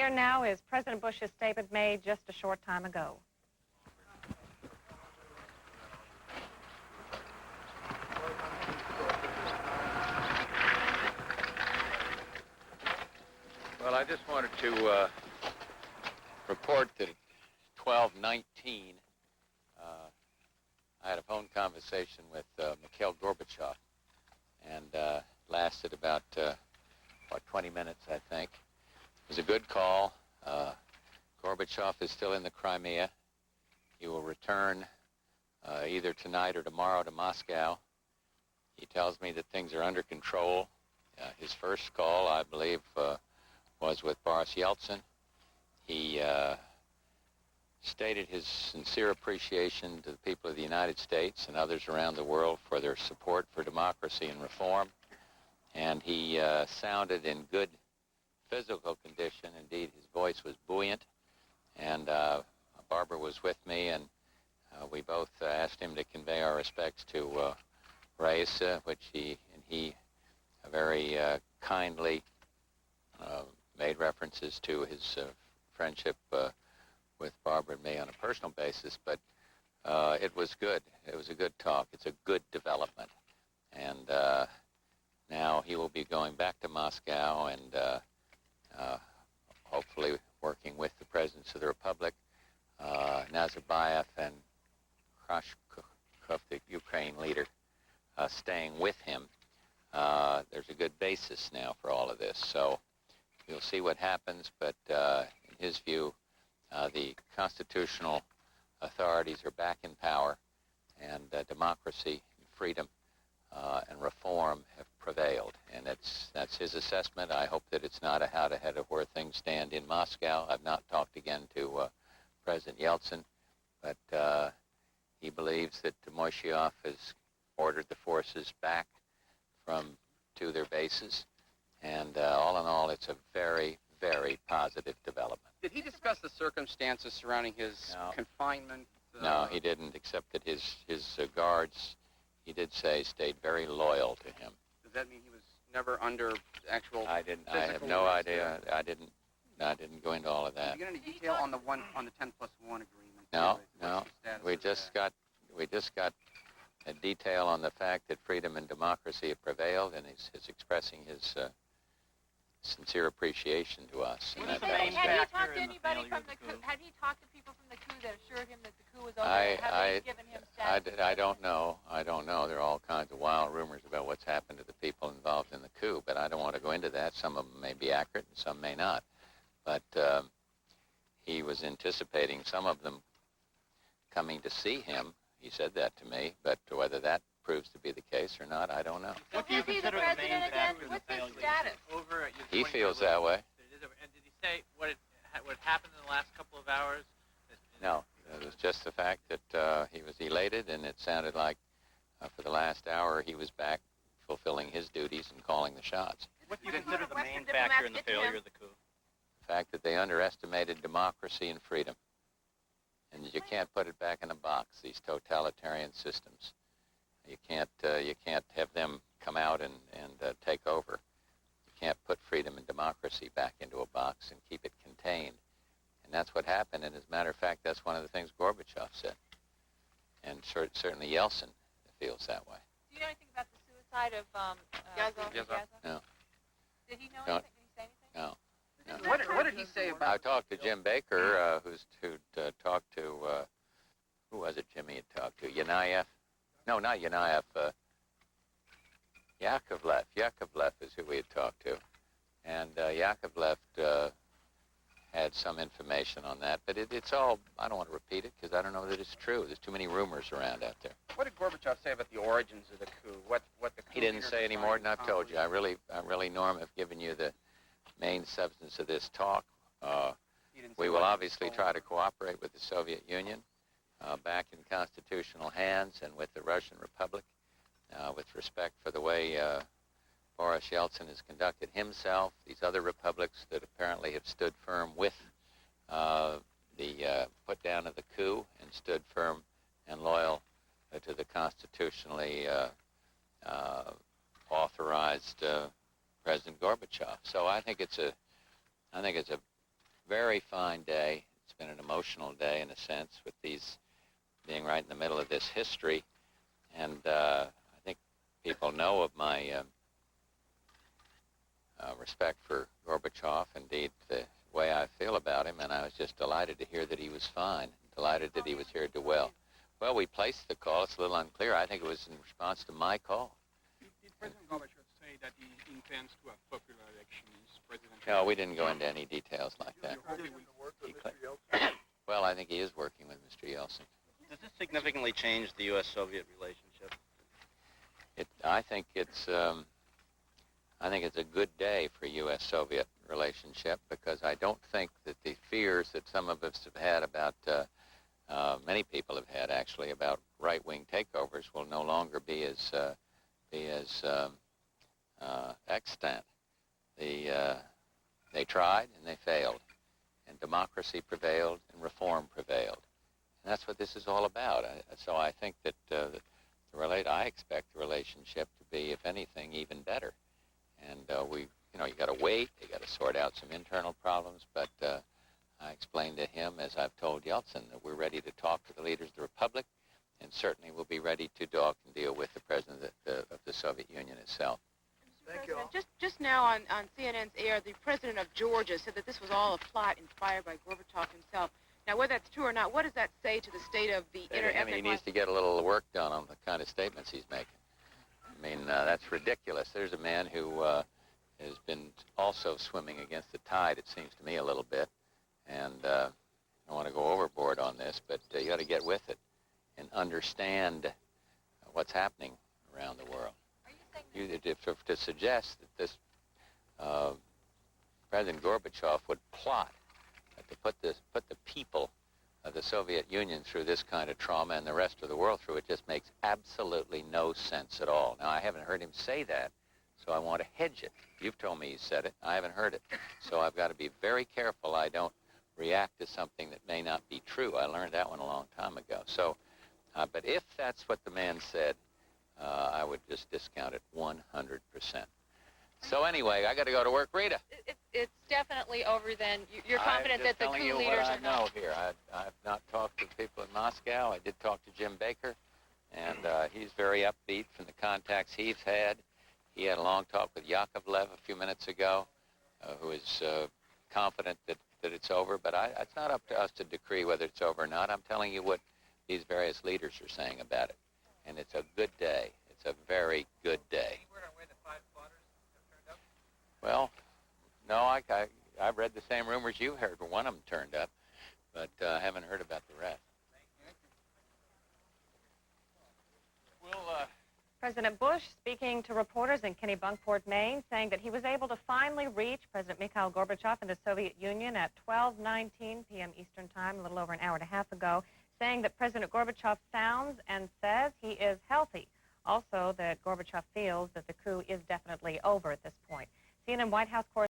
Here now is President Bush's statement made just a short time ago. Well, I just wanted to report that at 12:19, I had a phone conversation with Mikhail Gorbachev, and lasted about, 20 minutes, I think. It was a good call. Gorbachev is still in the Crimea. He will return either tonight or tomorrow to Moscow. He tells me that things are under control. His first call, I believe, was with Boris Yeltsin. He stated his sincere appreciation to the people of the United States and others around the world for their support for democracy and reform. And he sounded in good physical condition. Indeed, his voice was buoyant. And Barbara was with me, and we both asked him to convey our respects to Raisa, which he very kindly made references to his friendship with Barbara and me on a personal basis, but it was good. It was a good talk. It's a good development. And now he will be going back to Moscow and hopefully working with the presidents of the Republic, Nazarbayev and Khrushchev, the Ukraine leader, staying with him. There's a good basis now for all of this. So we'll see what happens, but in his view, the constitutional authorities are back in power, and democracy, and freedom, and reform have prevailed. And that's his assessment. I hope that it's not a out-ahead of where things stand in Moscow. I've not talked again to President Yeltsin, but he believes that Moishev has ordered the forces back to their bases. And all in all, it's a very, very positive development. Did he discuss the circumstances surrounding his confinement? No, he didn't, except that his guards, he did say, stayed very loyal to him. Does that mean he was never under actual I have no idea. I didn't go into all of that. Did you get any detail on the 10+1 agreement? No. We just got a detail on the fact that freedom and democracy have prevailed, and he's expressing his sincere appreciation to us. Had he talked to anybody from the coup? Had he talked to people from the coup that assured him that the coup was over? Have they given him status? I don't know. There are all kinds of wild rumors about what's happened to the people involved in the coup, but I don't want to go into that. Some of them may be accurate and some may not. But he was anticipating some of them coming to see him. He said that to me, but whether that proves to be the case or not, I don't know. What do you consider the main factor? What's his status? He feels that way. And did he say what happened in the last couple of hours? No, it was just the fact that he was elated, and it sounded like for the last hour he was back fulfilling his duties and calling the shots. What do you consider the main factor in the failure of the coup? The fact that they underestimated democracy and freedom. And you can't put it back in a box, these totalitarian systems. You can't have them come out and take over. You can't put freedom and democracy back into a box and keep it contained. And that's what happened. And as a matter of fact, that's one of the things Gorbachev said. And certainly Yeltsin feels that way. Do you know anything about the suicide of Yazov? No. Did he know anything? Did he say anything? No. What did he say about? I talked to Jim Baker, who talked to, who was it Jimmy had talked to? Yanayev? No, not Yanayev. Yakovlev. Yakovlev is who we had talked to. And Yakovlev had some information on that. But it's all, I don't want to repeat it because I don't know that it's true. There's too many rumors around out there. What did Gorbachev say about the origins of the coup? What the coup He didn't say any more than I've told you. I really, Norm, have given you the main substance of this talk. We will obviously try to cooperate with the Soviet Union back in constitutional hands and with the Russian Republic with respect for the way Boris Yeltsin has conducted himself, these other republics that apparently have stood firm with the put down of the coup and stood firm and loyal to the constitutionally authorized President Gorbachev. So I think it's a very fine day. It's been an emotional day in a sense, with these being right in the middle of this history. And I think people know of my respect for Gorbachev, indeed the way I feel about him, and I was just delighted to hear that he was fine, delighted that he was here to well. Well, we placed the call. It's a little unclear. I think it was in response to my call. Did President Gorbachev say that he intends to have popular elections, presidential? No, we didn't go into any details like that. Well, I think he is working with Mr. Yeltsin. Does this significantly change the U.S.-Soviet relationship? I think it's a good day for U.S.-Soviet relationship, because I don't think that the fears that some of us have had about, many people have had actually, about right-wing takeovers will no longer be as extant. They tried and they failed, and democracy prevailed and reform prevailed, and that's what this is all about. So I think that I expect the relationship to be, if anything, even better. And you got to wait. You got to sort out some internal problems. But I explained to him, as I've told Yeltsin, that we're ready to talk to the leaders of the Republic, and certainly we'll be ready to talk and deal with the president of the Soviet Union itself. Thank you. Just now on CNN's air, the president of Georgia said that this was all a plot inspired by Gorbachev himself. Now, whether that's true or not, what does that say to the state of the inter-ethnic... He needs to get a little work done on the kind of statements he's making. I mean, that's ridiculous. There's a man who has been also swimming against the tide, it seems to me, a little bit. And I don't want to go overboard on this, but you got to get with it and understand what's happening around the world. To suggest that this President Gorbachev would plot to put the people of the Soviet Union through this kind of trauma and the rest of the world through it just makes absolutely no sense at all. Now, I haven't heard him say that, so I want to hedge it. You've told me he said it. I haven't heard it. So I've got to be very careful I don't react to something that may not be true. I learned that one a long time ago. So, but if that's what the man said, I would just discount it 100%. So anyway, I got to go to work. Rita. It's definitely over then. You're confident that the coup leaders are... I'm just telling you what I know here. I've not talked to people in Moscow. I did talk to Jim Baker, and he's very upbeat from the contacts he's had. He had a long talk with Yakovlev a few minutes ago, who is confident that it's over. But it's not up to us to decree whether it's over or not. I'm telling you what these various leaders are saying about it. And it's a good day. It's a very good day. Well, no, I've read the same rumors you heard. One of them turned up, but I haven't heard about the rest. President Bush speaking to reporters in Kennebunkport, Maine, saying that he was able to finally reach President Mikhail Gorbachev in the Soviet Union at 12:19 p.m. Eastern Time, a little over an hour and a half ago, saying that President Gorbachev sounds and says he is healthy. Also, that Gorbachev feels that the coup is definitely over at this point. CNN White House correspondent